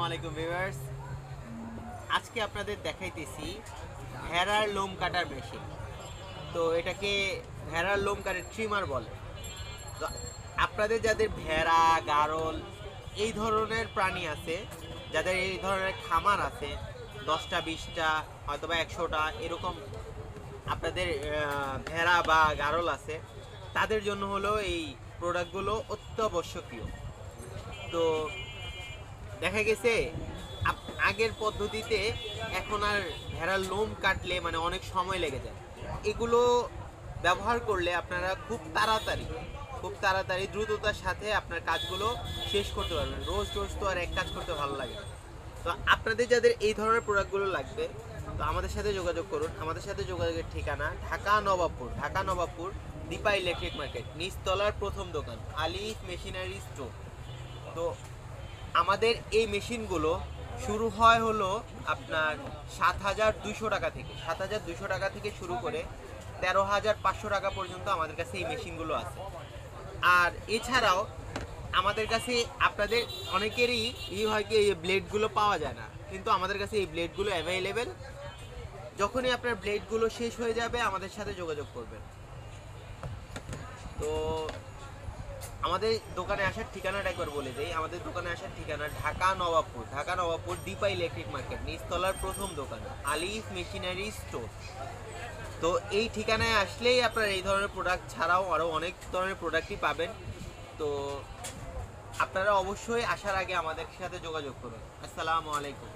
আলাইকুম ভিউয়ার্স, আজকে আপনাদের দেখাইতেছি ভেড়ার লোম কাটার মেশিন। তো এটাকে ভেড়ার লোম কাটার ট্রিমার বলে। তো আপনাদের যাদের ভেড়া, গারল এই ধরনের প্রাণী আছে, যাদের এই ধরনের খামার আছে 10টা 20টা হয়তো বা 100টা এরকম আপনাদের ভেড়া বা গারল আছে, তাদের জন্য হলো এই প্রোডাক্টগুলো অত্যাবশ্যকীয়। তো দেখা গেছে আগের পদ্ধতিতে এখন আর ভেড়ার লোম কাটলে মানে অনেক সময় লেগে যায়। এগুলো ব্যবহার করলে আপনারা খুব তাড়াতাড়ি দ্রুততার সাথে আপনার কাজগুলো শেষ করতে পারবেন। রোজ রোজ তো আর এক কাজ করতে ভালো লাগে না। তো আপনাদের যাদের এই ধরনের প্রোডাক্টগুলো লাগবে, তো আমাদের সাথে যোগাযোগ করুন। আমাদের সাথে যোগাযোগের ঠিকানা ঢাকা নবাবপুর দীপা ইলেকট্রিক মার্কেট, নিচতলার প্রথম দোকান আলিফ মেশিনারি স্টোর। তো আমাদের এই মেশিনগুলো শুরু হয় হলো আপনার 7,200 টাকা থেকে। 7,200 টাকা থেকে শুরু করে 13,500 টাকা পর্যন্ত আমাদের কাছে এই মেশিনগুলো আছে। আর এছাড়াও আমাদের কাছে আপনাদের অনেকেরই হয় কি, এই ব্লেডগুলো পাওয়া যায় না, কিন্তু আমাদের কাছে এই ব্লেডগুলো অ্যাভেলেবেল। যখনই আপনার ব্লেডগুলো শেষ হয়ে যাবে আমাদের সাথে যোগাযোগ করবেন। তো আমাদের দোকানে আসার ঠিকানাটা একবার বলে দেই। আমাদের দোকানে আসার ঠিকানা ঢাকা নবাবপুর দীপা ইলেকট্রিক মার্কেট, নিচতলার প্রথম দোকান আলিফ মেশিনারি স্টোর। তো এই ঠিকানায় আসলেই আপনার এই ধরনের প্রোডাক্ট ছাড়াও আরও অনেক ধরনের প্রোডাক্টই পাবেন। তো আপনারা অবশ্যই আসার আগে আমাদের সাথে যোগাযোগ করুন। আসসালামু আলাইকুম।